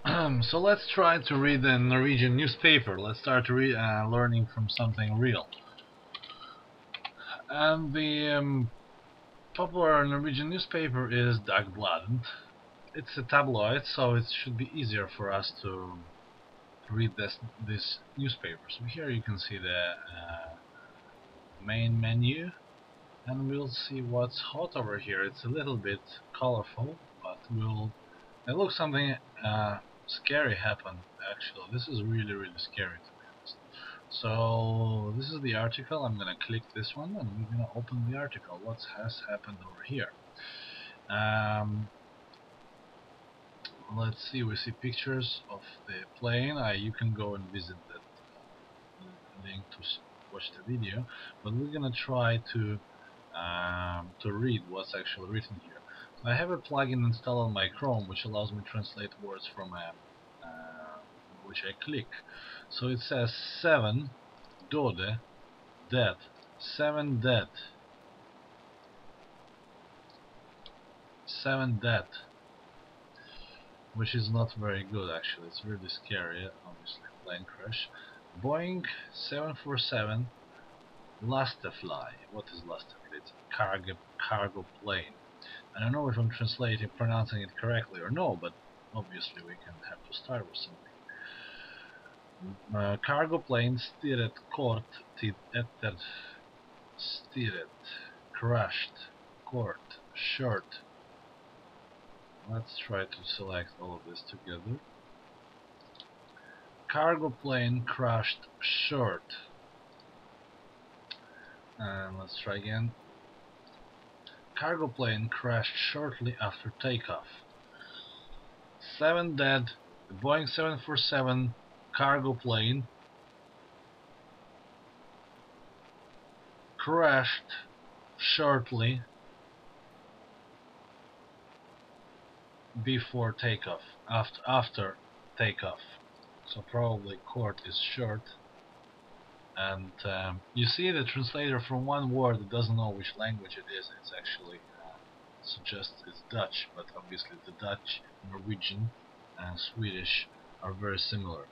So let's try to read the Norwegian newspaper. Let's start to learning from something real. And the popular Norwegian newspaper is Dagbladet. It's a tabloid, so it should be easier for us to read this newspaper. So here you can see the main menu, and we'll see what's hot over here. It's a little bit colorful, but it looks something scary happened. Actually, this is really scary, to be honest. So this is the article. I'm gonna click this one, and we're gonna open the article. What has happened over here? Let's see. We see pictures of the plane. You can go and visit that link to watch the video, but we're gonna try to read what's actually written here. So I have a plugin installed on my Chrome which allows me to translate words from which I click. So it says 7 dode dead, 7 dead, 7 dead, which is not very good actually. It's really scary. Obviously, plane crash. Boeing 747 Lastefly. What is Lastefly? It's a cargo plane. I don't know if I'm pronouncing it correctly or no, but obviously we can have to start with something. Cargo plane steered kort tid etter steered, crashed, kort, short. Let's try to select all of this together. Cargo plane crashed short. And let's try again. Cargo plane crashed shortly after takeoff. 7 dead. The Boeing 747 cargo plane crashed shortly before takeoff. After takeoff. So probably court is short. And you see the translator from one word that doesn't know which language it is. It's actually suggests it's Dutch, but obviously the Dutch, Norwegian, and Swedish are very similar.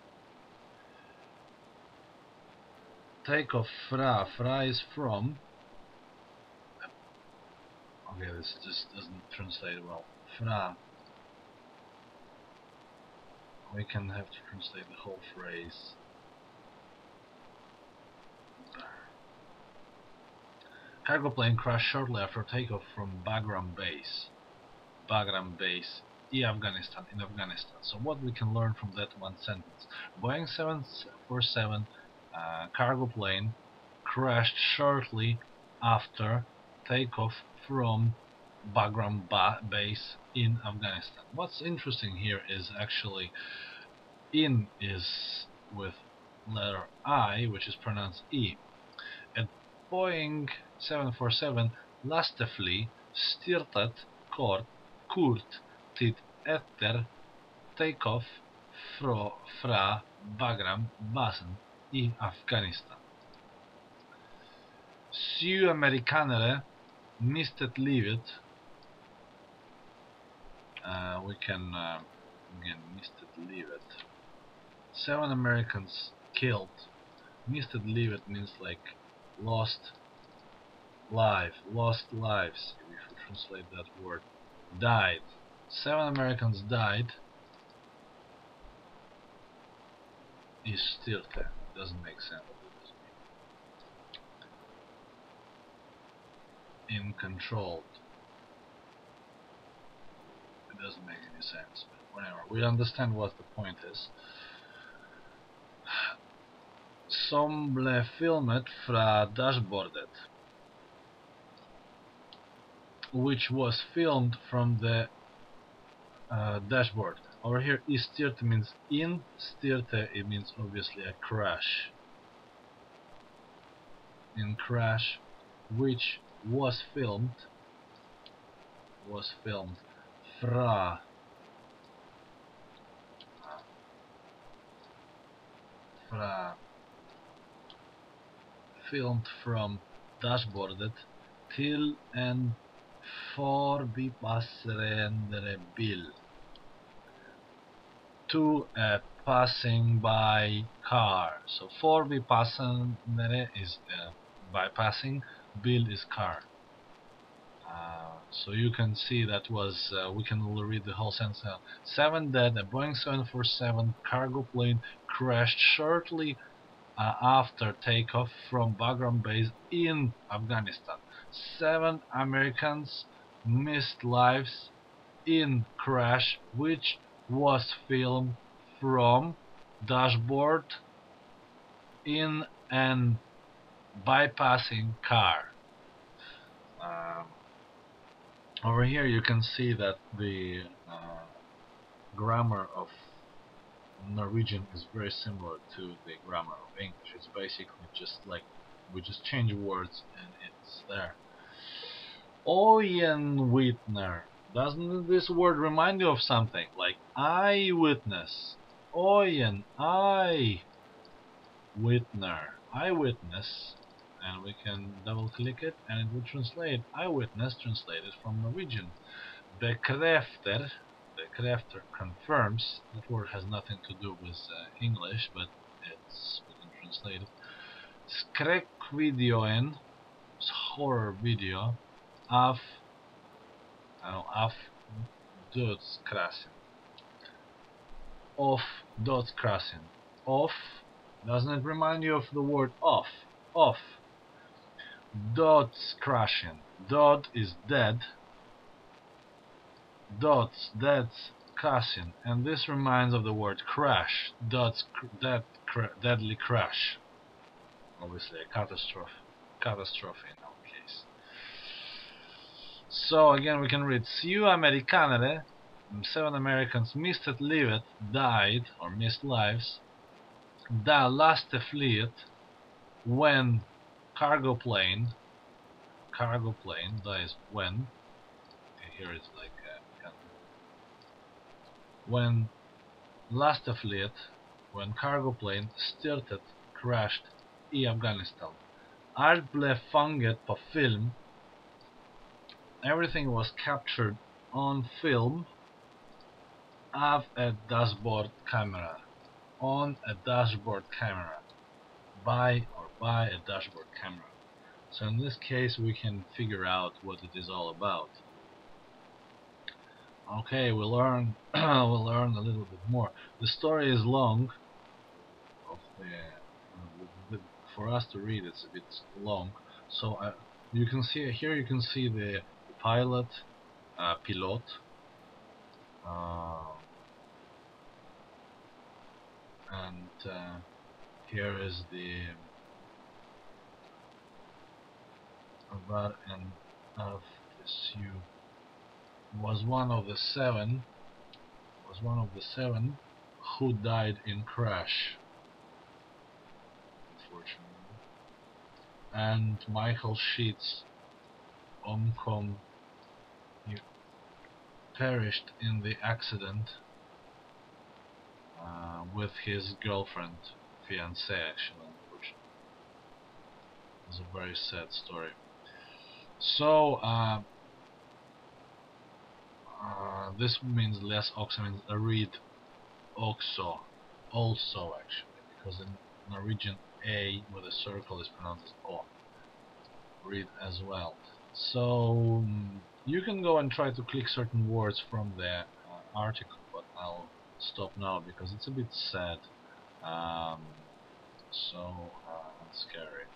Takeoff fra. Fra is from. Okay, this just doesn't translate well. Fra. We can have to translate the whole phrase. Cargo plane crashed shortly after takeoff from Bagram base. Bagram base in Afghanistan. So what we can learn from that one sentence? Boeing 747 cargo plane crashed shortly after takeoff from Bagram base in Afghanistan. What's interesting here is actually in is with letter I, which is pronounced E. At Boeing 747 Lastefly styrtet kort tid etter takeoff fra Bagram-basen i Afghanistan. 7 amerikanere mistet livet. We can again mistet livet. 7 Americans killed. Mistet livet means like lost lives, if you translate that word. Died. 7 Americans died. Is styrte. Doesn't make sense. In controlled. It doesn't make any sense, but whatever. We understand what the point is. Som ble filmet fra dashboardet, which was filmed from the dashboard. Over here, styrte means in, styrte it means obviously a crash. In crash, which was filmed fra filmed from dashboardet till en forbipasserende bil. to a passing by car. So for passandere is bypassing, bil is car. So you can see that was we can read the whole sentence now. 7 dead. A Boeing 747 cargo plane crashed shortly after takeoff from Bagram base in Afghanistan. 7 Americans missed lives in crash, which was filmed from dashboard in an bypassing car. Um, Over here you can see that the grammar of Norwegian is very similar to the grammar of English. It's basically just like we just change words and it's there. Øyenvitner. Doesn't this word remind you of something? Like eyewitness. Øyen, eyewitness. And we can double click it and it will translate eyewitness translated from Norwegian. Bekräfter confirms. That word has nothing to do with English, but we can translate it. Skräckvideoen, horror video, av dödskraschen. Of dödskraschen. Of, doesn't it remind you of the word off? Off. Dödskraschen. Död is dead. That's crashing, and this reminds of the word crash. Deadly crash. Obviously, a catastrophe in our case. So again, we can read: 7 amerikanere, 7 Americans missed livet, died or missed lives. Da laste flyet, when cargo plane. That is when. Okay, here is like when lastflyet, when cargo plane styrtet, crashed i Afghanistan. Allt blev fanget på film. Everything was captured on film av a dashboard camera. On a dashboard camera. By a dashboard camera. So in this case we can figure out what it is all about. Okay, we'll learn a little bit more. The story is long. For us to read, it's a bit long. So you can see here. You can see the pilot, pilot. And here is the var and of this you was one of the seven who died in crash, unfortunately. And Michael Sheets omkom, he perished in the accident with his girlfriend, fiancée actually, unfortunately. It's a very sad story. So this means less oxo means a read also actually, because in Norwegian a with a circle is pronounced o. Read as well. So you can go and try to click certain words from the article, but I'll stop now because it's a bit sad, so scary.